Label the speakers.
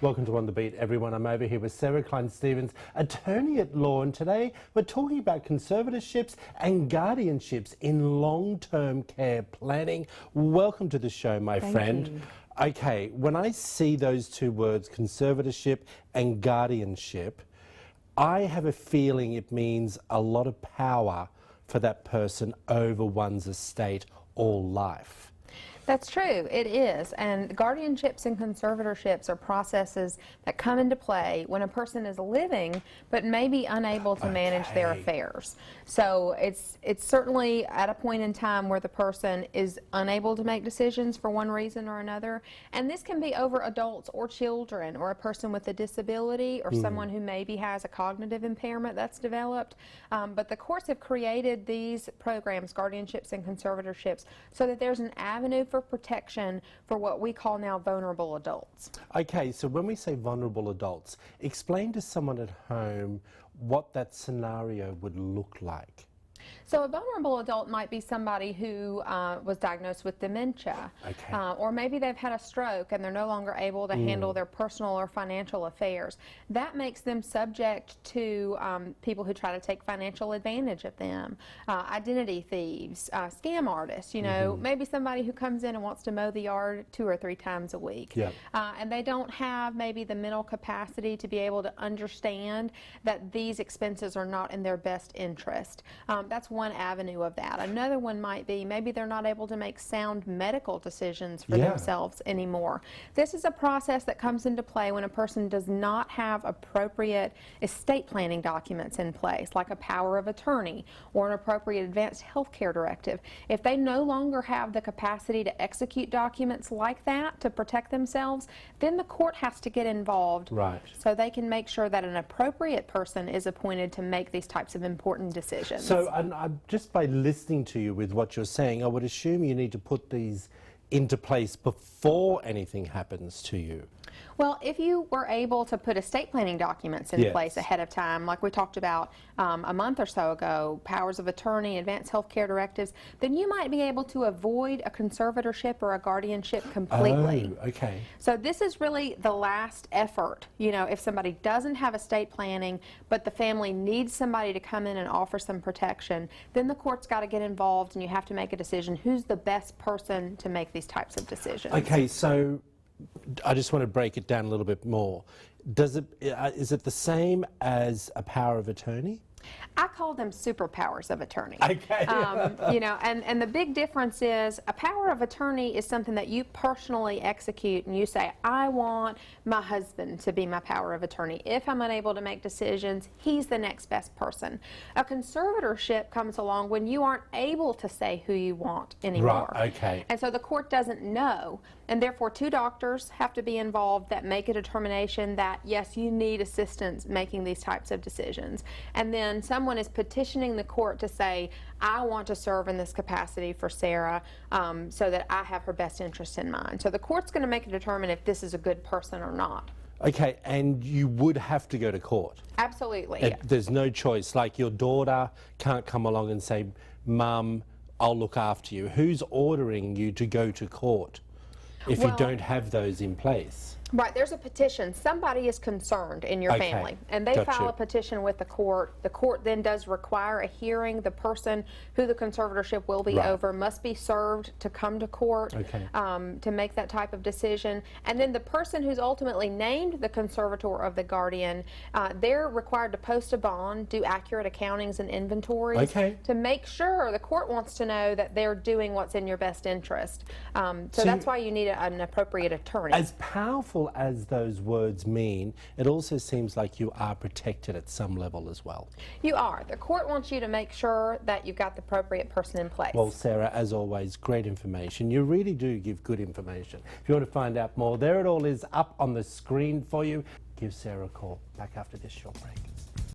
Speaker 1: Welcome to On The Beat, everyone. I'm over here with Sarah Cline Stevens, attorney at law, and today we're talking about conservatorships and guardianships in long-term care planning. Welcome to the show, my friend.
Speaker 2: Thank you.
Speaker 1: Okay, when I see those two words, conservatorship and guardianship, I have a feeling it means a lot of power for that person over one's estate or life.
Speaker 2: That's true, it is. And guardianships and conservatorships are processes that come into play when a person is living but may be unable to manage their affairs. So it's certainly at a point in time where the person is unable to make decisions for one reason or another. And this can be over adults or children or a person with a disability or someone who maybe has a cognitive impairment that's developed. But the courts have created these programs, guardianships and conservatorships, so that there's an avenue for protection for what we call now vulnerable adults.
Speaker 1: Okay, so when we say vulnerable adults, explain to someone at home what that scenario would look like.
Speaker 2: So a vulnerable adult might be somebody who was diagnosed with dementia, or maybe they've had a stroke and they're no longer able to handle their personal or financial affairs. That makes them subject to people who try to take financial advantage of them, identity thieves, scam artists, you know, maybe somebody who comes in and wants to mow the yard 2 or 3 times a week. And they don't have maybe the mental capacity to be able to understand that these expenses are not in their best interest. That's one avenue of that. Another one might be maybe they're not able to make sound medical decisions for themselves anymore. This is a process that comes into play when a person does not have appropriate estate planning documents in place, like a power of attorney or an appropriate advanced health care directive. If they no longer have the capacity to execute documents like that to protect themselves, then the court has to get involved so they can make sure that an appropriate person is appointed to make these types of important decisions.
Speaker 1: So just by listening to you with what you're saying, I would assume you need to put these into place before anything happens to you.
Speaker 2: Well, if you were able to put estate planning documents in place ahead of time, like we talked about a month or so ago, powers of attorney, advanced health care directives, then you might be able to avoid a conservatorship or a guardianship completely.
Speaker 1: Oh, okay.
Speaker 2: So this is really the last effort. You know, if somebody doesn't have estate planning, but the family needs somebody to come in and offer some protection, then the court's got to get involved and you have to make a decision who's the best person to make these types of decisions.
Speaker 1: Okay, so I just want to break it down a little bit more. Is it the same as a power of attorney?
Speaker 2: I call them superpowers of attorney.
Speaker 1: Okay.
Speaker 2: You know, and the big difference is a power of attorney is something that you personally execute and you say, I want my husband to be my power of attorney. If I'm unable to make decisions, he's the next best person. A conservatorship comes along when you aren't able to say who you want anymore.
Speaker 1: Right, okay.
Speaker 2: And so the court doesn't know, and therefore 2 doctors have to be involved that make a determination that, yes, you need assistance making these types of decisions. And then someone is petitioning the court to say, I want to serve in this capacity for Sarah so that I have her best interest in mind. So the court's going to make a determine if this is a good person or not.
Speaker 1: Okay, and you would have to go to court?
Speaker 2: Absolutely.
Speaker 1: There's no choice, like your daughter can't come along and say, Mum, I'll look after you. Who's ordering you to go to court if you don't have those in place?
Speaker 2: Right, there's a petition. Somebody is concerned in your family, and they file a petition with the court. The court then does require a hearing. The person who the conservatorship will be over must be served to come to court to make that type of decision. And then the person who's ultimately named the conservator of the guardian, they're required to post a bond, do accurate accountings and inventories to make sure the court wants to know that they're doing what's in your best interest. So that's why you need an appropriate attorney.
Speaker 1: As powerful as those words mean, it also seems like you are protected at some level as well.
Speaker 2: You are. The court wants you to make sure that you've got the appropriate person in place.
Speaker 1: Well, Sarah, as always, great information. You really do give good information. If you want to find out more, there it all is up on the screen for you. Give Sarah a call. Back after this short break.